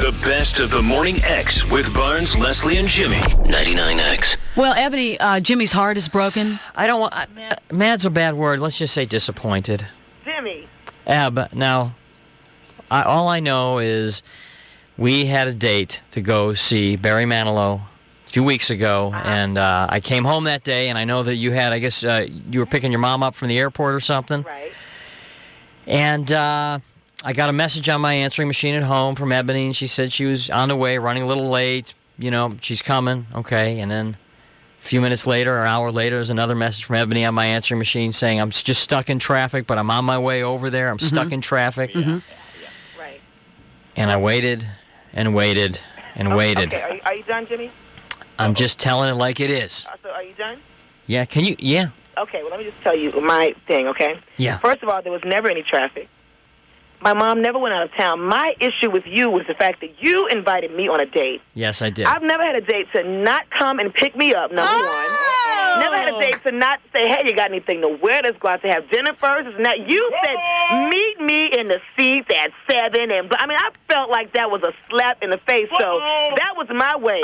The best of the Morning X with Barnes, Leslie, and Jimmy. 99X. Well, Ebony, Jimmy's heart is broken. I don't want... mad's a bad word. Let's just say disappointed. Jimmy. Eb, now, all I know is we had a date to go see Barry Manilow a few weeks ago, and I came home that day, and I know that you had, I guess, you were picking your mom up from the airport or something. Right. And I got a message on my answering machine at home from Ebony, and she said she was on the way, running a little late. You know, she's coming. Okay, and then a few minutes later, or an hour later, there's another message from Ebony on my answering machine saying, I'm just stuck in traffic, but I'm on my way over there. I'm stuck in traffic. Right. And I waited and waited and waited. Okay, are you done, Jimmy? I'm just telling it like it is. So are you done? Yeah, can you? Yeah. Okay, well, let me just tell you my thing, okay? Yeah. First of all, there was never any traffic. My mom never went out of town. My issue with you was the fact that you invited me on a date. Yes, I did. I've never had a date to not come and pick me up, number one. Never had a date to not say, hey, you got anything to wear? Let's go out to have dinner first. It's not, you said, meet me in the seats at 7. And I mean, I felt like that was a slap in the face. So that was my way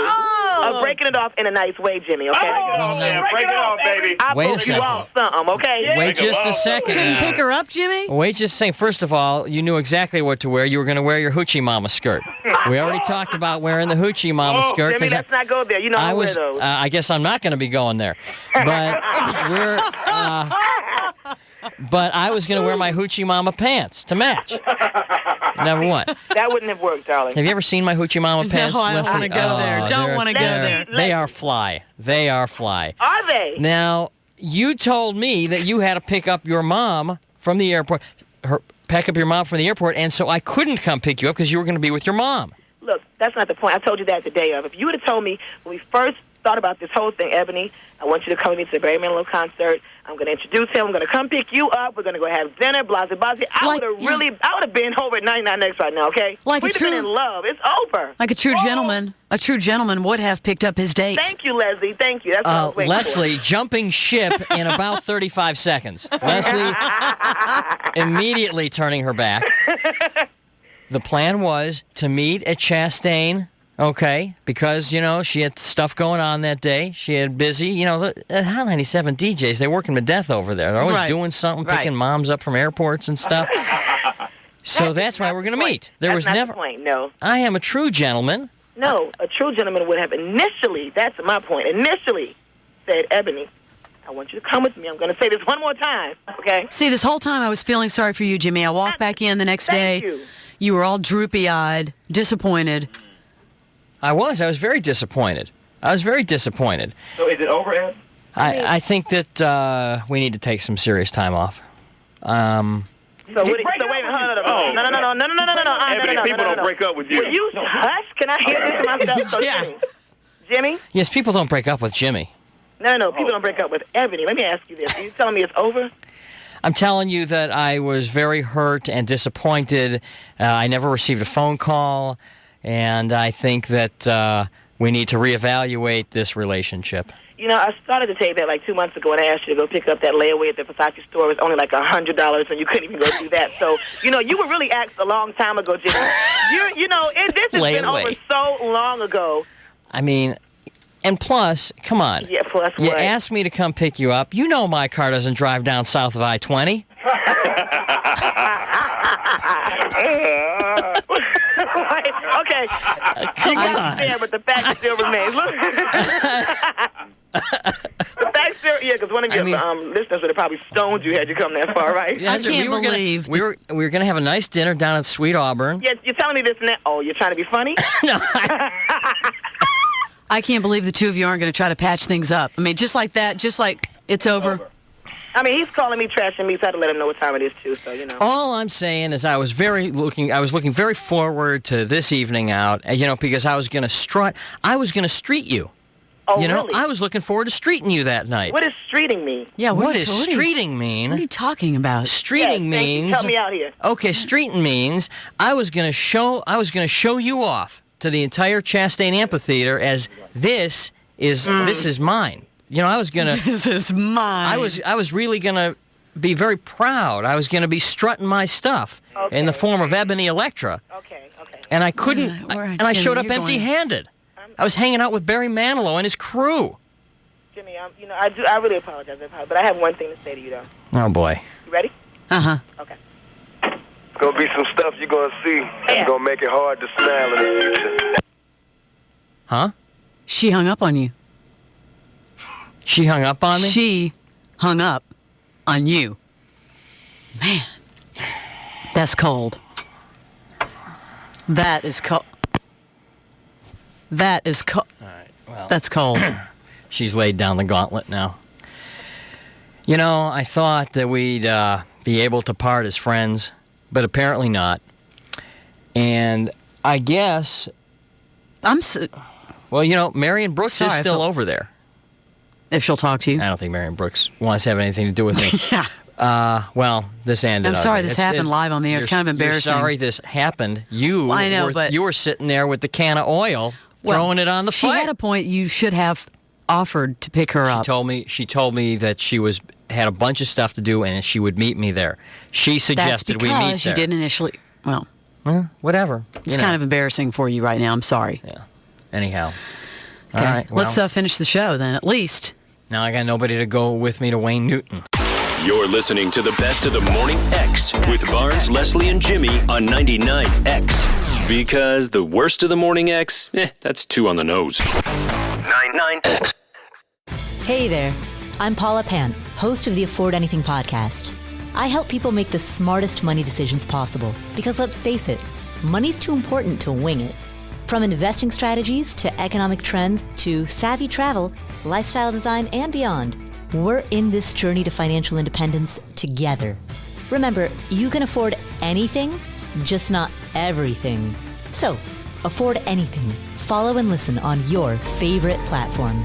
of breaking it off in a nice way, Jimmy, okay? Break it off, baby. I Wait a broke you second. off something, okay? Wait just a second. Couldn't pick her up, Jimmy? Wait just a second. First of all, you knew exactly what to wear. You were going to wear your Hoochie Mama skirt. We already talked about wearing the Hoochie Mama skirt. Jimmy, let's not go there. You know I wear those. I guess I'm not going to be going there. But but I was going to wear my Hoochie Mama pants to match. Number one. That wouldn't have worked, darling. Have you ever seen my Hoochie Mama pants? No, I don't Leslie? want to go there. Don't want to go there. They are fly. They are fly. Are they? Now, you told me that you had to pick up your mom from the airport. Pick up your mom from the airport, and so I couldn't come pick you up because you were going to be with your mom. Look, that's not the point. I told you that the day of. If you would have told me when we first thought about this whole thing, Ebony, I want you to come with me to the Barry Manilow concert. I'm going to introduce him. I'm going to come pick you up. We're going to go have dinner, blah, blah, blah. I would have been over at 99X right now, okay? We'd have been in love. It's over. Like a true gentleman would have picked up his date. Thank you, Leslie. Thank you. That's what I was waiting Leslie, jumping ship in about 35 seconds. Leslie immediately turning her back. The plan was to meet at Chastain, okay, because, you know, she had stuff going on that day. She had busy, you know, the Hot 97 DJs, they work them to death over there. They're always doing something, picking moms up from airports and stuff. So that's why we're going to meet. That's not the point, no. I am a true gentleman. No, a true gentleman would have initially, that's my point, initially said, Ebony, I want you to come with me. I'm going to say this one more time, okay? See, this whole time I was feeling sorry for you, Jimmy. I walked back in the next day. You were all droopy-eyed, disappointed. I was very disappointed. So is it over, Ed? I think that we need to take some serious time off. So wait a minute, hold on. No. Ebony, people don't break up with you. Will you hush? Can I hear this to myself? So, Jimmy? Yes, people don't break up with Jimmy. No, people don't break up with Ebony. Let me ask you this. Are you telling me it's over? I'm telling you that I was very hurt and disappointed. I never received a phone call, and I think that we need to reevaluate this relationship. You know, I started to tell you that like 2 months ago when I asked you to go pick up that layaway at the Versace store. It was only like $100, and you couldn't even go do that. So, you know, you were really asked a long time ago, Jimmy. This has been over so long ago. I mean... And plus, come on. Yeah, plus you what? asked me to come pick you up. You know my car doesn't drive down south of I-20. Okay. Come on. Yeah, but the fact still remains. Look. The fact still, because one of your listeners would have probably stoned you had you come that far, right? I can't believe. We were going to have a nice dinner down at Sweet Auburn. Yeah, you're telling me this now. Oh, you're trying to be funny? No. I can't believe the two of you aren't going to try to patch things up. I mean, just like that, just like it's over. I mean, he's calling me trash and me, so I had to let him know what time it is, too, so, you know. All I'm saying is I was looking very forward to this evening out, you know, because I was going to street you. Oh, you know, really? I was looking forward to streeting you that night. What does streeting mean? Yeah, what does streeting mean? What are you talking about? Streeting means... Help me out here. Okay, streeting means I was going to show you off to the entire Chastain Amphitheater as this is mine. You know, I was gonna. This is mine. I was really gonna be very proud. I was gonna be strutting my stuff in the form of Ebony Electra. Okay. and I couldn't, and I showed up Jimmy, you're going- empty-handed. I was hanging out with Barry Manilow and his crew. Jimmy, I really apologize, but I have one thing to say to you, though. Oh, boy. You ready? Uh-huh. Okay. It's going to be some stuff you're going to see. It's going to make it hard to smile in the future. Huh? She hung up on you. She hung up on me? She hung up on you. Man, that's cold. That is cold. That is cold. All right, well. That's cold. She's laid down the gauntlet now. You know, I thought that we'd be able to part as friends, but apparently not. And I guess... Well, you know, Marion Brooks is still over there. If she'll talk to you. I don't think Marion Brooks wants to have anything to do with me. Yeah. Well, this ended. I'm sorry this happened live on the air. It's kind of embarrassing. You're sorry this happened. I know, but you were sitting there with the can of oil, throwing it on the fire. She had a point. You should have offered to pick her up. She told me that she had a bunch of stuff to do and she would meet me there. She suggested we meet there. That's because you didn't initially. Well, whatever. It's kind of embarrassing for you right now. I'm sorry. Yeah. Anyhow. Okay. All right. Well, let's finish the show then, at least. Now I got nobody to go with me to Wayne Newton. You're listening to the best of the Morning X with Barnes, Leslie, and Jimmy on 99X. Because the worst of the Morning X, that's 2 on the nose. 99X. Hey there, I'm Paula Pant, host of the Afford Anything podcast. I help people make the smartest money decisions possible because let's face it, money's too important to wing it. From investing strategies to economic trends to savvy travel, lifestyle design, and beyond, we're in this journey to financial independence together. Remember, you can afford anything, just not everything. So, afford anything. Follow and listen on your favorite platform.